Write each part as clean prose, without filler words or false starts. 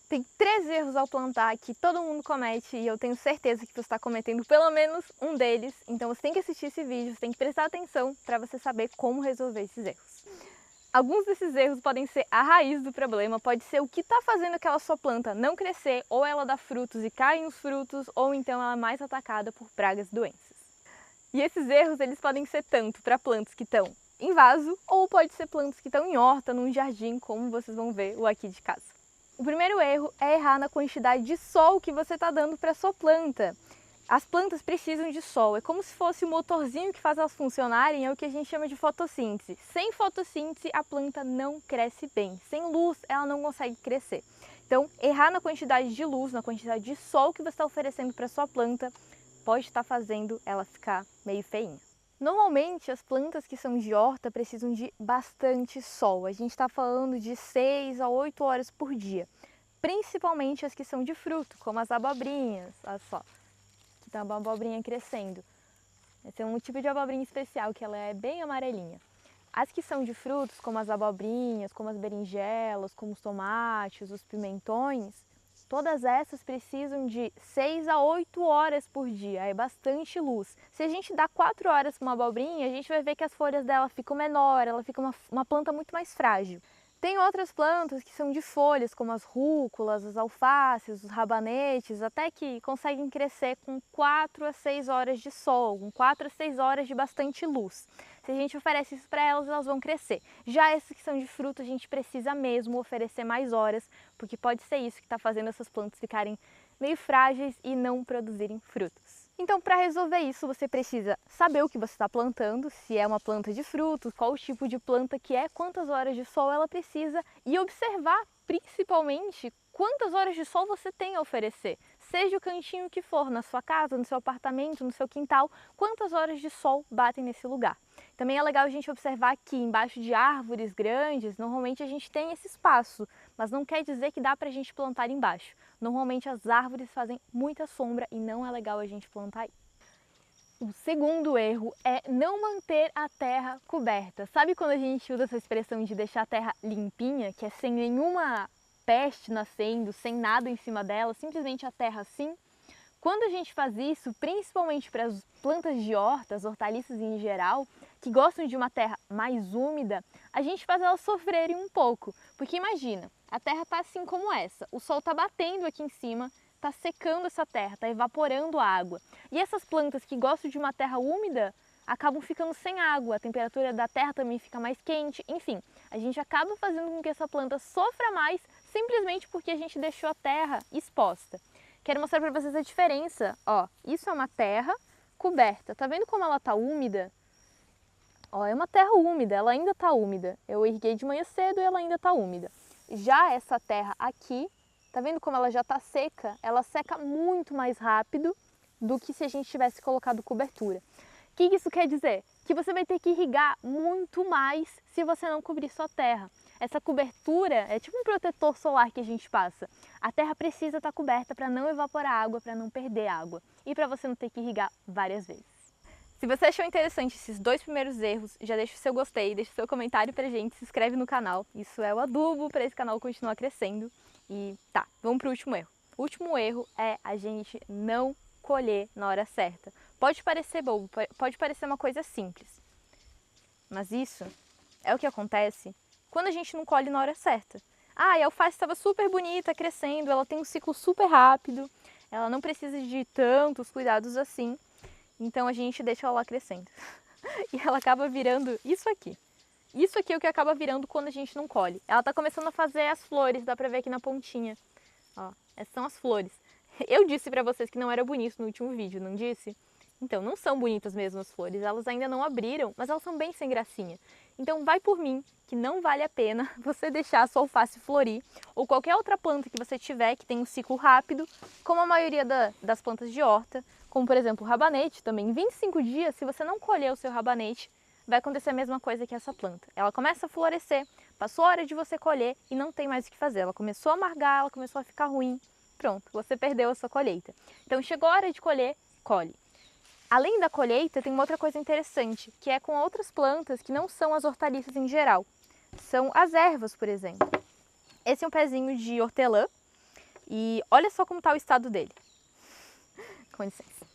Tem 3 erros ao plantar que todo mundo comete e eu tenho certeza que você está cometendo pelo menos um deles. Então você tem que assistir esse vídeo, você tem que prestar atenção para você saber como resolver esses erros. Alguns desses erros podem ser a raiz do problema, pode ser o que está fazendo aquela sua planta não crescer, ou ela dá frutos e caem os frutos, ou então ela é mais atacada por pragas e doenças. E esses erros eles podem ser tanto para plantas que estão em vaso, ou pode ser plantas que estão em horta, num jardim, como vocês vão ver o aqui de casa. O primeiro erro é errar na quantidade de sol que você está dando para a sua planta. As plantas precisam de sol, é como se fosse o motorzinho que faz elas funcionarem, é o que a gente chama de fotossíntese. Sem fotossíntese, a planta não cresce bem. Sem luz, ela não consegue crescer. Então, errar na quantidade de luz, na quantidade de sol que você está oferecendo para a sua planta, pode estar fazendo ela ficar meio feinha. Normalmente, as plantas que são de horta precisam de bastante sol. A gente está falando de 6 a 8 horas por dia. Principalmente as que são de fruto, como as abobrinhas. Olha só, aqui está uma abobrinha crescendo. Esse é um tipo de abobrinha especial, que ela é bem amarelinha. As que são de frutos, como as abobrinhas, como as berinjelas, como os tomates, os pimentões, todas essas precisam de 6 a 8 horas por dia, é bastante luz. Se a gente dá 4 horas para uma abobrinha, a gente vai ver que as folhas dela ficam menor, ela fica uma planta muito mais frágil. Tem outras plantas que são de folhas, como as rúculas, as alfaces, os rabanetes, até que conseguem crescer com 4 a 6 horas de sol, com 4 a 6 horas de bastante luz. Se a gente oferece isso para elas, elas vão crescer. Já essas que são de fruto, a gente precisa mesmo oferecer mais horas, porque pode ser isso que está fazendo essas plantas ficarem meio frágeis e não produzirem frutos. Então, para resolver isso, você precisa saber o que você está plantando, se é uma planta de frutos, qual o tipo de planta que é, quantas horas de sol ela precisa e observar, principalmente, quantas horas de sol você tem a oferecer. Seja o cantinho que for, na sua casa, no seu apartamento, no seu quintal, quantas horas de sol batem nesse lugar. Também é legal a gente observar que embaixo de árvores grandes, normalmente a gente tem esse espaço, mas não quer dizer que dá para a gente plantar embaixo. Normalmente as árvores fazem muita sombra e não é legal a gente plantar aí. O segundo erro é não manter a terra coberta. Sabe quando a gente usa essa expressão de deixar a terra limpinha, que é sem nenhuma peste nascendo, sem nada em cima dela, simplesmente a terra assim? Quando a gente faz isso, principalmente para as plantas de hortas, hortaliças em geral, que gostam de uma terra mais úmida, a gente faz elas sofrerem um pouco. Porque imagina, a terra está assim como essa, o sol está batendo aqui em cima, está secando essa terra, está evaporando a água. E essas plantas que gostam de uma terra úmida acabam ficando sem água, a temperatura da terra também fica mais quente, enfim, a gente acaba fazendo com que essa planta sofra mais simplesmente porque a gente deixou a terra exposta. Quero mostrar para vocês a diferença, ó, isso é uma terra coberta, tá vendo como ela tá úmida? Ó, é uma terra úmida, ela ainda tá úmida, eu irriguei de manhã cedo e ela ainda tá úmida. Já essa terra aqui, tá vendo como ela já tá seca? Ela seca muito mais rápido do que se a gente tivesse colocado cobertura. O que isso quer dizer? Que você vai ter que irrigar muito mais se você não cobrir sua terra. Essa cobertura é tipo um protetor solar que a gente passa. A terra precisa estar coberta para não evaporar água, para não perder água e para você não ter que irrigar várias vezes. Se você achou interessante esses 2 primeiros erros, já deixa o seu gostei, deixa o seu comentário pra gente, se inscreve no canal. Isso é o adubo para esse canal continuar crescendo. E tá, vamos pro último erro. O último erro é a gente não colher na hora certa. Pode parecer bobo, pode parecer uma coisa simples, mas isso é o que acontece quando a gente não colhe na hora certa. Ah, e a alface estava super bonita, crescendo, ela tem um ciclo super rápido, ela não precisa de tantos cuidados assim, então a gente deixa ela lá crescendo. E ela acaba virando isso aqui. Isso aqui é o que acaba virando quando a gente não colhe. Ela está começando a fazer as flores, dá pra ver aqui na pontinha. Ó, essas são as flores. Eu disse pra vocês que não era bonito no último vídeo, não disse? Então, não são bonitas mesmo as flores, elas ainda não abriram, mas elas são bem sem gracinha. Então vai por mim, que não vale a pena você deixar a sua alface florir, ou qualquer outra planta que você tiver que tem um ciclo rápido, como a maioria das plantas de horta, como por exemplo o rabanete também. Em 25 dias, se você não colher o seu rabanete, vai acontecer a mesma coisa que essa planta. Ela começa a florescer, passou a hora de você colher e não tem mais o que fazer. Ela começou a amargar, ela começou a ficar ruim, pronto, você perdeu a sua colheita. Então chegou a hora de colher, colhe. Além da colheita, tem uma outra coisa interessante, que é com outras plantas que não são as hortaliças em geral. São as ervas, por exemplo. Esse é um pezinho de hortelã E olha só como está o estado dele. Com licença.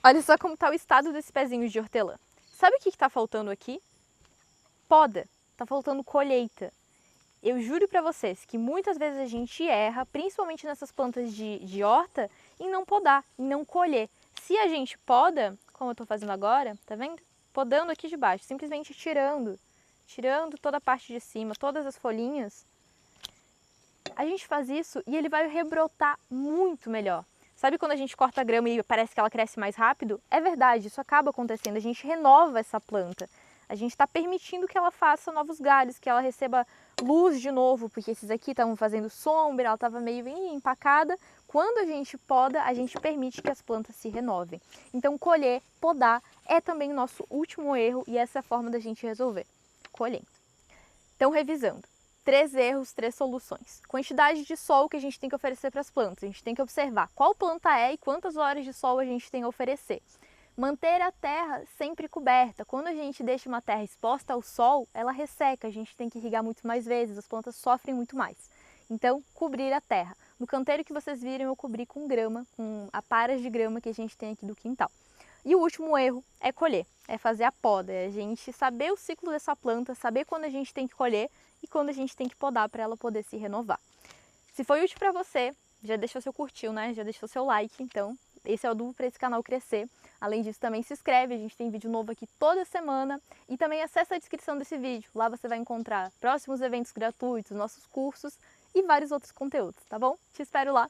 Olha só como está o estado desse pezinho de hortelã. Sabe o que está faltando aqui? Poda. Está faltando colheita. Eu juro para vocês que muitas vezes a gente erra, principalmente nessas plantas de horta, em não podar, em não colher. Se a gente poda, como eu estou fazendo agora, tá vendo? Podando aqui de baixo, simplesmente tirando toda a parte de cima, todas as folhinhas, a gente faz isso e ele vai rebrotar muito melhor. Sabe quando a gente corta a grama e parece que ela cresce mais rápido? É verdade, isso acaba acontecendo, a gente renova essa planta. A gente está permitindo que ela faça novos galhos, que ela receba luz de novo, porque esses aqui estavam fazendo sombra, ela estava meio empacada. Quando a gente poda, a gente permite que as plantas se renovem. Então, colher, podar é também o nosso último erro e essa é a forma da gente resolver, colhendo. Então, revisando. 3 erros, 3 soluções. Quantidade de sol que a gente tem que oferecer para as plantas. A gente tem que observar qual planta é e quantas horas de sol a gente tem a oferecer. Manter a terra sempre coberta. Quando a gente deixa uma terra exposta ao sol, ela resseca, a gente tem que irrigar muito mais vezes, as plantas sofrem muito mais. Então, cobrir a terra. No canteiro que vocês viram, eu cobri com grama, com a paras de grama que a gente tem aqui do quintal. E o último erro é colher, é fazer a poda, é a gente saber o ciclo dessa planta, saber quando a gente tem que colher e quando a gente tem que podar para ela poder se renovar. Se foi útil para você, já deixou seu curtiu, né? Já deixou seu like, então esse é o adubo para esse canal crescer. Além disso, também se inscreve, a gente tem vídeo novo aqui toda semana. E também acessa a descrição desse vídeo, lá você vai encontrar próximos eventos gratuitos, nossos cursos e vários outros conteúdos, tá bom? Te espero lá.